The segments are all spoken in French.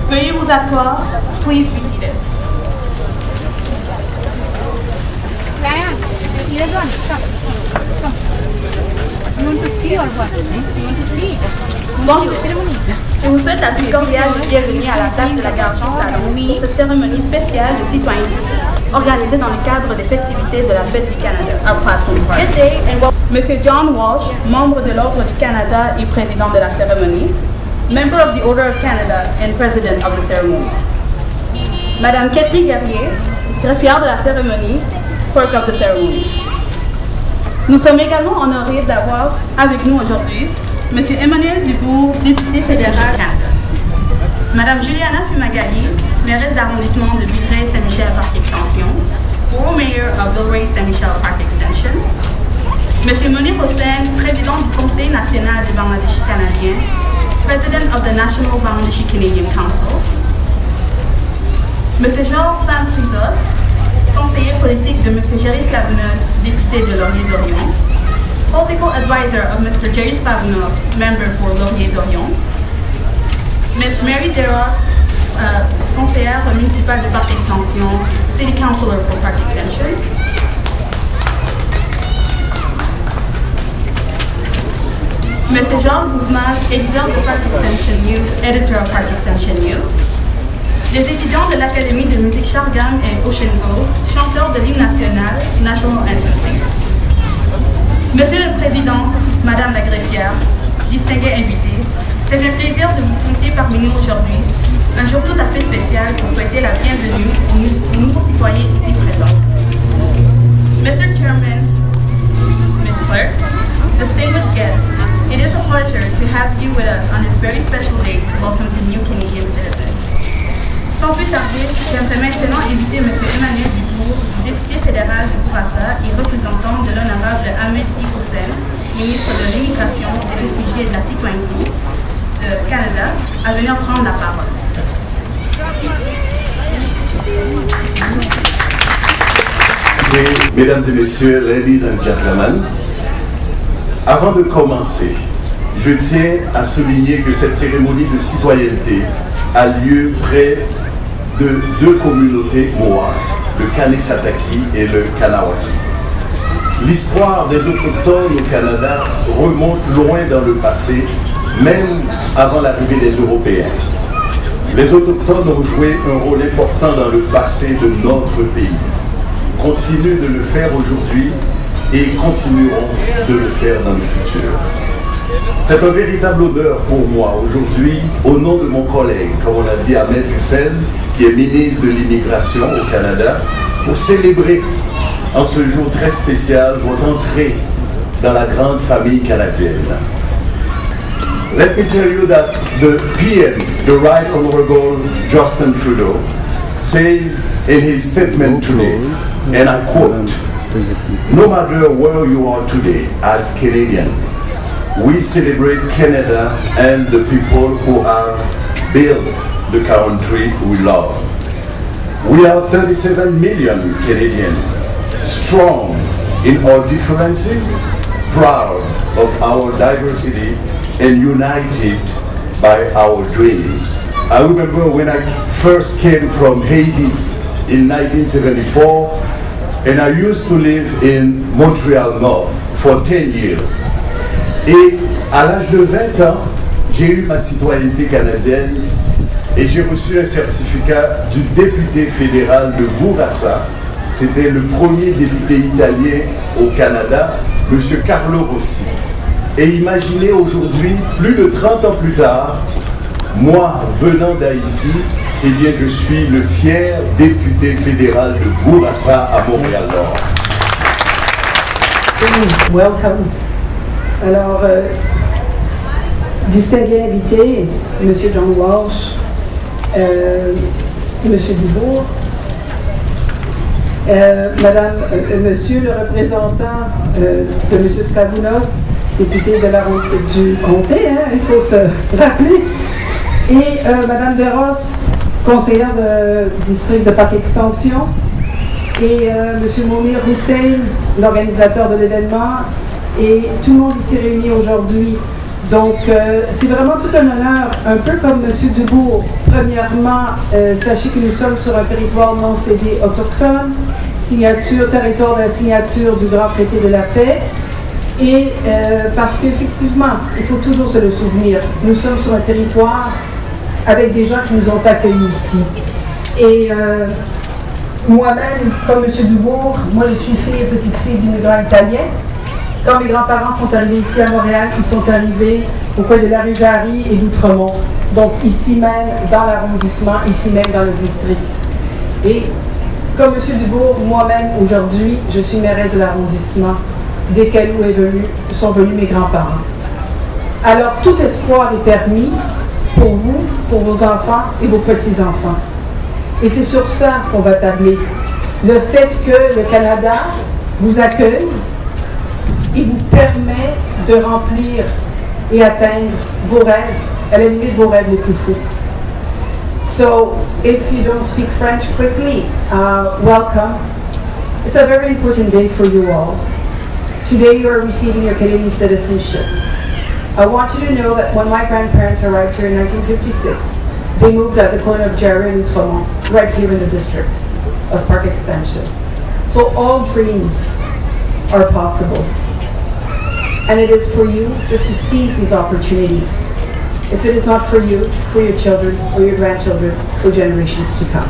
Veuillez vous asseoir. Please be seated. You want to see or what? You want to see? Bonjour. Je vous souhaite la plus cordiale bienvenue à la table de la Gare Jean Talon pour cette cérémonie spéciale de citoyenneté organisée dans le cadre des festivités de la Fête du Canada. Good day and welcome. Monsieur John Walsh, membre de l'Ordre du Canada et président de la cérémonie, member of the Order of Canada and president of the ceremony. Madame Kathleen Guerrier, greffière de la cérémonie, clerk of the ceremony. Nous sommes également honorés d'avoir avec nous aujourd'hui M. Emmanuel Dubourg, député fédéral Canada. Mme Juliana Fumagalli, mairesse d'arrondissement de Villeray-Saint-Michel Parc Extension, Borough Mayor of Villeray-Saint-Michel Park Extension. M. Monir Hossein, président du Conseil national du Bangladeshi canadien, President of the National Bangladeshi Canadian Council. M. Georges Saint-Trizos, conseiller politique de M. Jerry Slavounos, député de Laurier-Dorion. Political advisor of Mr. Jerry Slavounos, member for Laurier-Dorion. Ms. Mary Deros, conseillère municipale de Parc Extension, City Councilor for Park Extension. M. Jean Guzman, éditeur de Park Extension News, editor of Park Extension News. Les étudiants de l'Académie de musique Chargam et Ocean Grove, chanteurs de l'hymne national, National Anthem. Monsieur le Président, Madame la greffière, distingués invités, c'est un plaisir de vous compter parmi nous aujourd'hui, un jour tout à fait spécial pour souhaiter la bienvenue aux nouveaux citoyens ici présents. Mr. Chairman, Ms. Clerk, distinguished guests, it is a pleasure to have you with us on this very special day to welcome the new Canadian citizens. Sans plus tarder, j'aimerais maintenant inviter M. Emmanuel Dubourg, député fédéral du Bourassa et représentant de l'honorable Ahmed Hossein, ministre de l'Immigration, des Réfugiés et de la Citoyenneté du Canada, à venir prendre la parole. Mesdames et messieurs, ladies and gentlemen, avant de commencer, je tiens à souligner que cette cérémonie de citoyenneté a lieu près de deux communautés mohawk, le Kanesatake et le Kanawaki. L'histoire des autochtones au Canada remonte loin dans le passé, même avant l'arrivée des Européens. Les autochtones ont joué un rôle important dans le passé de notre pays, continuent de le faire aujourd'hui et continueront de le faire dans le futur. C'est un véritable honneur pour moi aujourd'hui, au nom de mon collègue, comme on l'a dit, Ahmed Hossein, qui est ministre de l'Immigration au Canada, pour célébrer en ce jour très spécial votre entrée dans la grande famille canadienne. Let me tell you that the PM, the Right Honorable Justin Trudeau, says in his statement today, and I quote, "No matter where you are today as Canadians, we celebrate Canada and the people who have built the country we love. We are 37 million Canadians, strong in our differences, proud of our diversity, and united by our dreams." I remember when I first came from Haiti in 1974, and I used to live in Montreal North for 10 years. Et à l'âge de 20 ans, j'ai eu ma citoyenneté canadienne et j'ai reçu un certificat du député fédéral de Bourassa. C'était le premier député italien au Canada, M. Carlo Rossi. Et imaginez aujourd'hui, plus de 30 ans plus tard, moi venant d'Haïti, eh bien je suis le fier député fédéral de Bourassa à Montréal-Nord. Welcome. Alors, distingué invité, M. John Walsh, M. Dubourg, Monsieur le représentant de M. Slavounos, député du comté, il faut se rappeler, et Mme Deros, conseillère du district de Parc Extension, et M. Monir Hossein, l'organisateur de l'événement, et tout le monde ici réuni aujourd'hui. Donc, c'est vraiment tout un honneur, un peu comme M. Dubourg. Premièrement, sachez que nous sommes sur un territoire non cédé autochtone, territoire de la signature du Grand Traité de la Paix, et parce qu'effectivement, il faut toujours se le souvenir, nous sommes sur un territoire avec des gens qui nous ont accueillis ici. Et moi-même, comme M. Dubourg, moi je suis petite fille d'immigrants italiens. Quand mes grands-parents sont arrivés ici à Montréal, ils sont arrivés au coin de la rue Jarry et d'Outremont. Donc ici même, dans l'arrondissement, ici même dans le district. Et comme M. Dubourg, moi-même aujourd'hui, je suis mairesse de l'arrondissement. Dès qu'Alou sont venus mes grands-parents. Alors tout espoir est permis pour vous, pour vos enfants et vos petits-enfants. Et c'est sur ça qu'on va tabler. Le fait que le Canada vous accueille et vous permet de remplir et atteindre vos rêves, à la limite vos rêves les plus fous. So, if you don't speak French quickly, welcome. It's a very important day for you all. Today you are receiving your Canadian citizenship. I want you to know that when my grandparents arrived here in 1956, they moved at the corner of Jarry and Outremont, right here in the district of Park Extension. So all dreams are possible. And it is for you just to seize these opportunities. If it is not for you, for your children, or your grandchildren, or generations to come.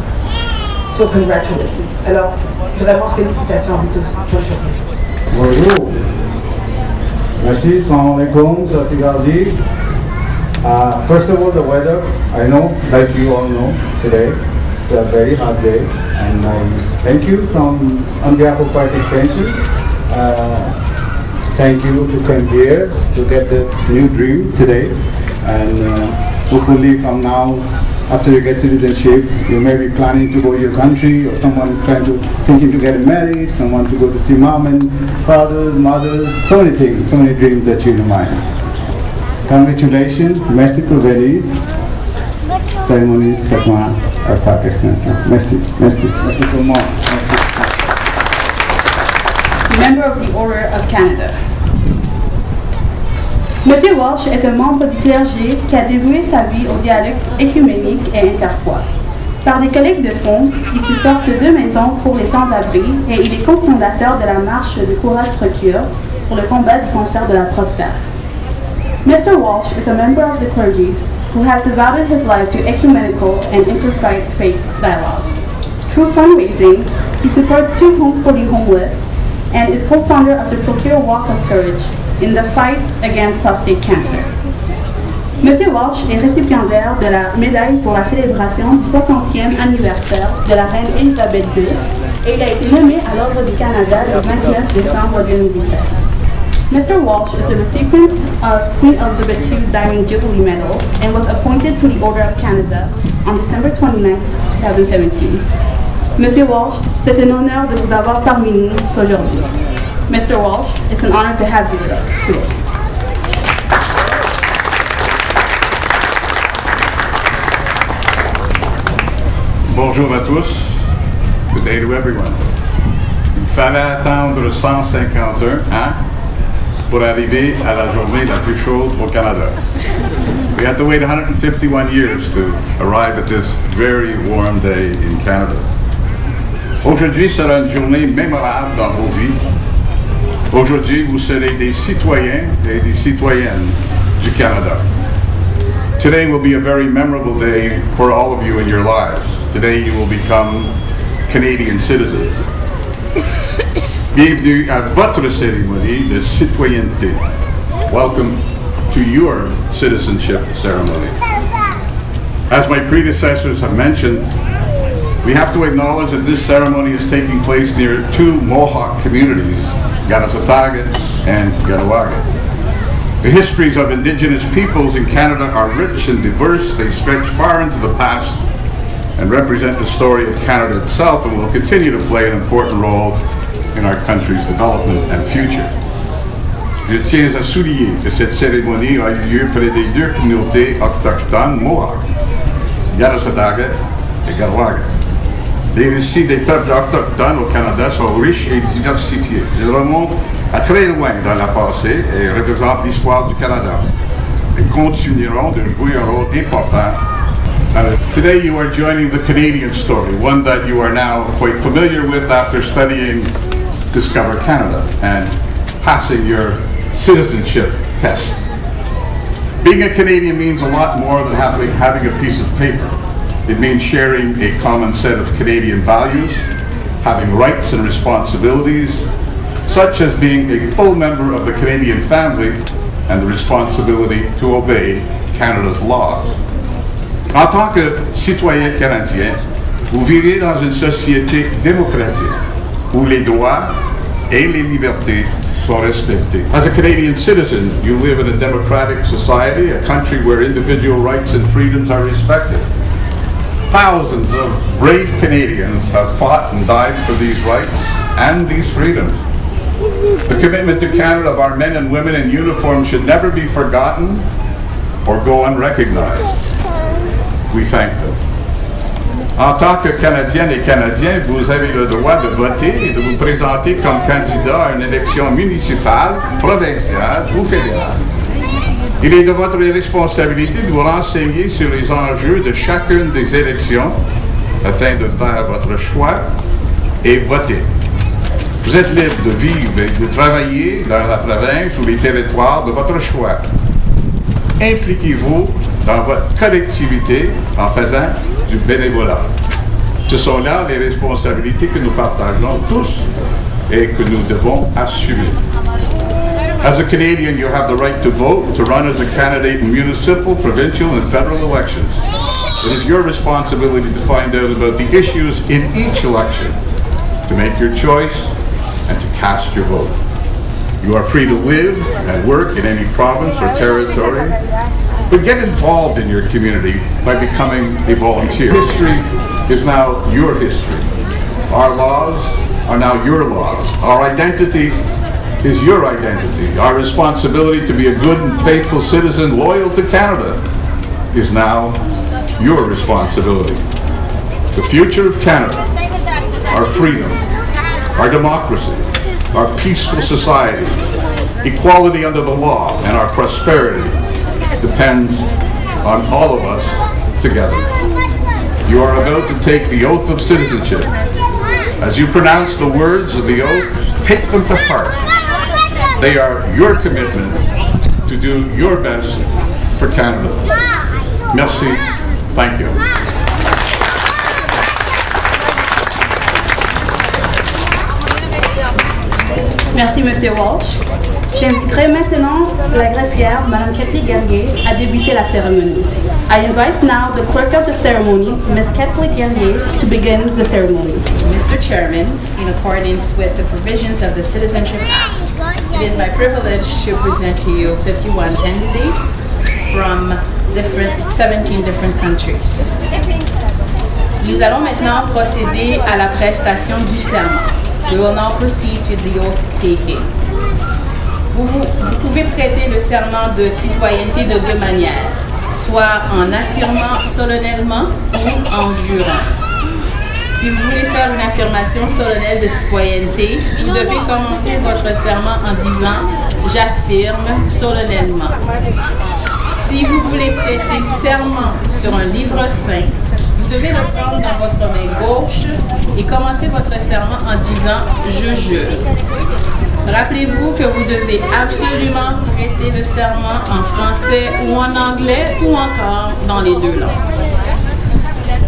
So congratulations. Alors, vraiment félicitations à vous tous. Bonne journée. Bonjour. Merci, salam alaikum, Sasigalji. First of all, the weather, I know, like you all know, today, it's a very hot day. And I thank you on behalf of Park Extension. Thank you to come here to get that new dream today. And hopefully from now, after you get citizenship, you may be planning to go to your country, or someone thinking to get married, someone to go to see mom and fathers, mothers, so many things, so many dreams that you mind. Congratulations, merci pour venir. Cérémonie Sakma à Park Extension. Merci, merci, merci tout le monde. Member of the Order of Canada. Monsieur Walsh est un membre du clergé qui a dévoué sa vie au dialogue écuménique et interfoi. Par des collectes de fonds, il supporte 2 maisons pour les sans-abri et il est cofondateur de la marche de Courage Procure pour le combat du cancer de la prostate. Mr. Walsh is a member of the clergy who has devoted his life to ecumenical and interfaith dialogues. Through fundraising, he supports 2 homes for the homeless and is co-founder of the Procure Walk of Courage in the fight against prostate cancer. M. Walsh est récipiendaire de la médaille pour la célébration du 60e anniversaire de la reine Elisabeth II et il a été nommé à l'Ordre du Canada le 29 décembre 2017. Mr. Walsh is the recipient of Queen Elizabeth II Diamond Jubilee Medal and was appointed to the Order of Canada on December 29, 2017. Mr. Walsh, c'est un honneur de vous avoir parmi nous aujourd'hui. Mr. Walsh, it's an honor to have you with us today. Bonjour à tous. Good day to everyone. Il fallait attendre 151 ans pour arriver à la journée la plus chaude au Canada. We had to wait 151 years to arrive at this very warm day in Canada. Aujourd'hui sera une journée mémorable dans vos vies. Aujourd'hui, vous serez des citoyens et des citoyennes du Canada. Today will be a very memorable day for all of you in your lives. Today you will become Canadian citizens. Bienvenue à votre cérémonie de citoyenneté. Welcome to your citizenship ceremony. As my predecessors have mentioned, we have to acknowledge that this ceremony is taking place near 2 Mohawk communities, Garasataga and Galawaga. The histories of Indigenous peoples in Canada are rich and diverse. They stretch far into the past and represent the story of Canada itself and will continue to play an important role in our country's development and future. Je tiens à souligner que cette cérémonie a eu lieu près des 2 communautés autochtones Mohawk, Garasataga et Galawaga. Les récits des peuples autochtones au Canada sont riches et diversifiés. Ils remontent à très loin dans le passé et représentent l'histoire du Canada. Ils continueront de jouer un rôle important. Today you are joining the Canadian story, one that you are now quite familiar with after studying Discover Canada and passing your citizenship test. Being a Canadian means a lot more than having a piece of paper. It means sharing a common set of Canadian values, having rights and responsibilities, such as being a full member of the Canadian family and the responsibility to obey Canada's laws. En tant que citoyen canadien, vous vivez dans une société démocratique où les droits et les libertés sont respectés. As a Canadian citizen, you live in a democratic society, a country where individual rights and freedoms are respected. Thousands of brave Canadians have fought and died for these rights and these freedoms. The commitment to Canada of our men and women in uniform should never be forgotten or go unrecognized. We thank them. En tant que Canadienne et Canadien, vous avez le droit de voter et de vous présenter comme candidat à une élection municipale, provinciale ou fédérale. Il est de votre responsabilité de vous renseigner sur les enjeux de chacune des élections afin de faire votre choix et voter. Vous êtes libre de vivre et de travailler dans la province ou les territoires de votre choix. Impliquez-vous dans votre collectivité en faisant du bénévolat. Ce sont là les responsabilités que nous partageons tous et que nous devons assumer. As a Canadian, you have the right to vote, to run as a candidate in municipal, provincial, and federal elections. It is your responsibility to find out about the issues in each election, to make your choice, and to cast your vote. You are free to live and work in any province or territory, but get involved in your community by becoming a volunteer. History is now your history. Our laws are now your laws. Our identity is your identity. Our responsibility to be a good and faithful citizen loyal to Canada is now your responsibility. The future of Canada, our freedom, our democracy, our peaceful society, equality under the law, and our prosperity depends on all of us together. You are about to take the oath of citizenship. As you pronounce the words of the oath, take them to heart. They are your commitment to do your best for Canada. Merci. Thank you. Merci, Monsieur Walsh. J'inviterai maintenant la greffière, Madame Kathleen Guerrier, à débuter la cérémonie. I invite now the clerk of the ceremony, Ms. Kathleen Guerrier, to begin the ceremony. Mr. Chairman, in accordance with the provisions of the Citizenship Act, it is my privilege to present to you 51 candidates from 17 different countries. Nous allons maintenant procéder à la prestation du serment. We will now proceed to the oath taking. Vous pouvez prêter le serment de citoyenneté de deux manières, soit en affirmant solennellement ou en jurant. Si vous voulez faire une affirmation solennelle de citoyenneté, vous devez commencer votre serment en disant « J'affirme solennellement ». Si vous voulez prêter serment sur un livre saint, vous devez le prendre dans votre main gauche et commencer votre serment en disant « Je jure ». Rappelez-vous que vous devez absolument prêter le serment en français ou en anglais ou encore dans les deux langues.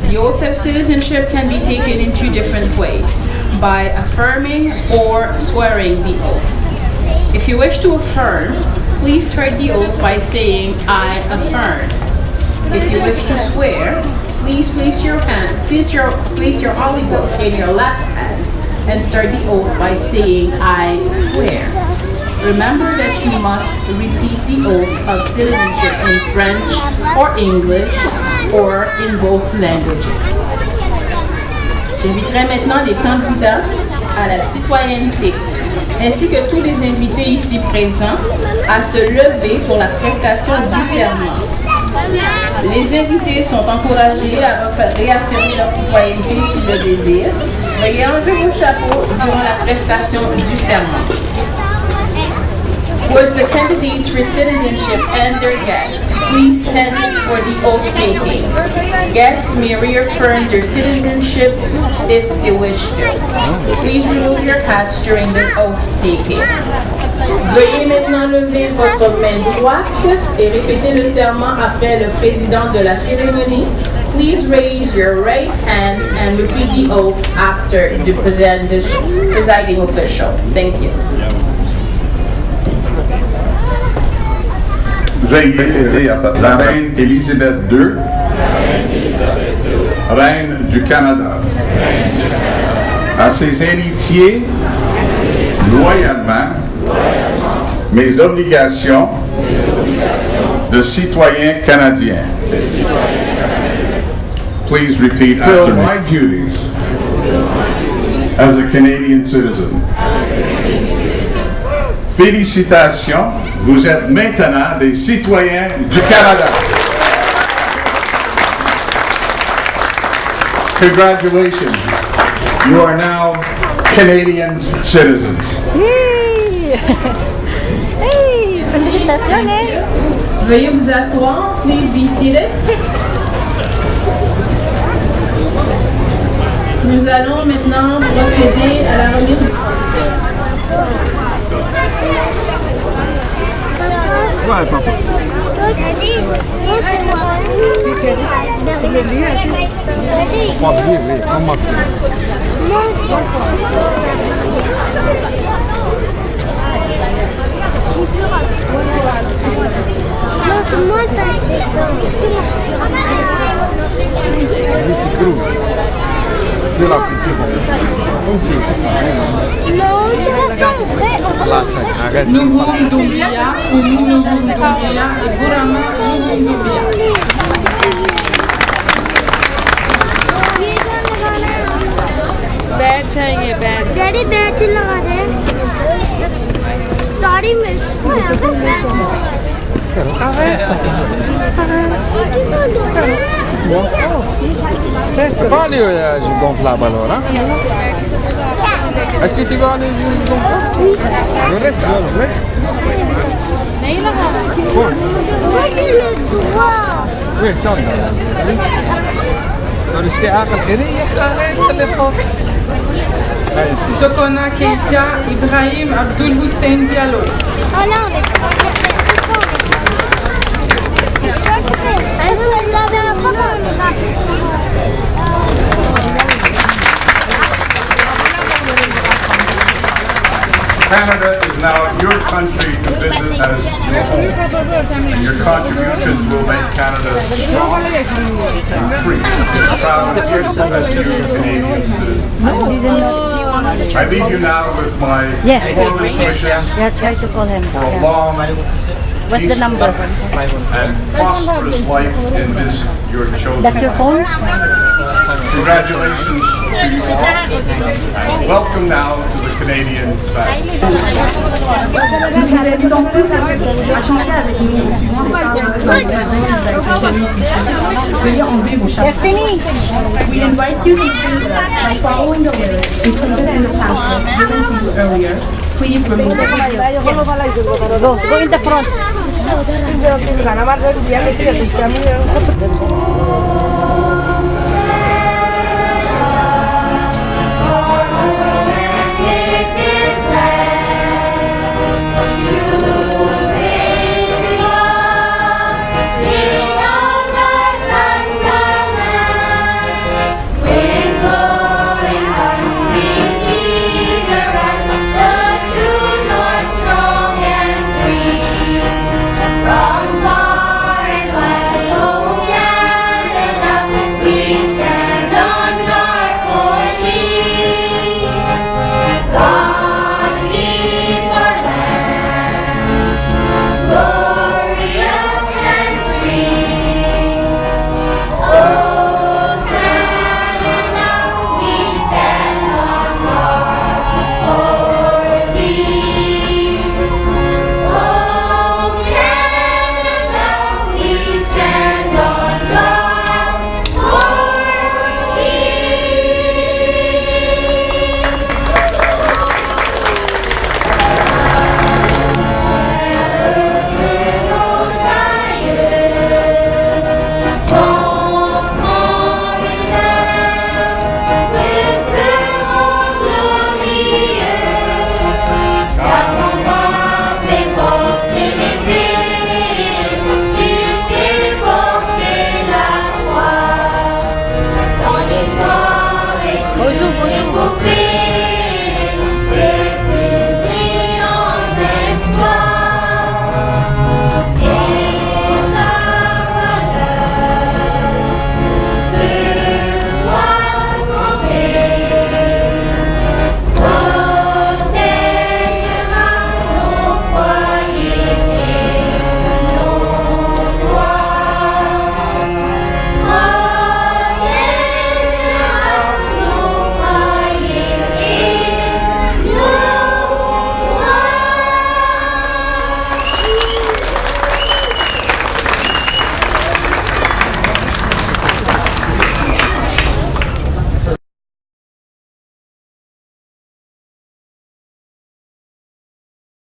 The oath of citizenship can be taken in two different ways, by affirming or swearing the oath. If you wish to affirm, please start the oath by saying, I affirm. If you wish to swear, please place your olive in your left hand and start the oath by saying, I swear. Remember that you must repeat the oath of citizenship in French or English or in both languages. J'inviterai maintenant les candidats à la citoyenneté, ainsi que tous les invités ici présents, à se lever pour la prestation du serment. Les invités sont encouragés à réaffirmer leur citoyenneté s'ils le désirent. Veuillez enlever vos chapeaux durant la prestation du serment. Would the candidates for citizenship and their guests please stand for the oath taking? Guests may reaffirm their citizenship if they wish to. Please remove your hats during the oath taking. Veuillez maintenant lever votre main droite et répéter le serment après le président de la cérémonie. Please raise your right hand and repeat the oath after the presiding official. Thank you. Veuillez la reine Élisabeth II, reine du Canada, à ses héritiers, loyalement, mes obligations de citoyen canadien. Please repeat after me. My duties as a Canadian citizen. Félicitations, vous êtes maintenant des citoyens du Canada. Congratulations, you are now Canadian citizens. Hey, félicitations. Veuillez vous asseoir. Please be seated. Nous allons maintenant procéder à la remise. Ouais, papa. Nuhum Dumbia, Umi Nuhum Dumbia, et Burama Nuhum Dumbia. बैठ जाएंगे बैठ डैडी बैठ लगा दे साड़ी में Pas aller gonflable alors, hein? Est-ce que tu vas aller gonflable? Oui. Je reste là, oui. Moi j'ai le droit. Oui, tiens. رشدي عاقل هنا خلي فوق. Sokona Keita Ibrahim Abdul Hussein Diallo. Ah là on est pas. Est-ce que vous avez un problème? Canada is now your country to visit as your home. And your contributions will make Canada strong and free. Proud that you are Canadian citizens. I leave you now with my warmest wishes Yeah, try to call him. for a long, What's the number? and prosperous life in this your chosen That's your phone? Congratulations to you all, and welcome now to the Canadian family. Destiny, we invite you to do that by following the lyrics included in the pamphlet given to you earlier. Please remove the Go in the front.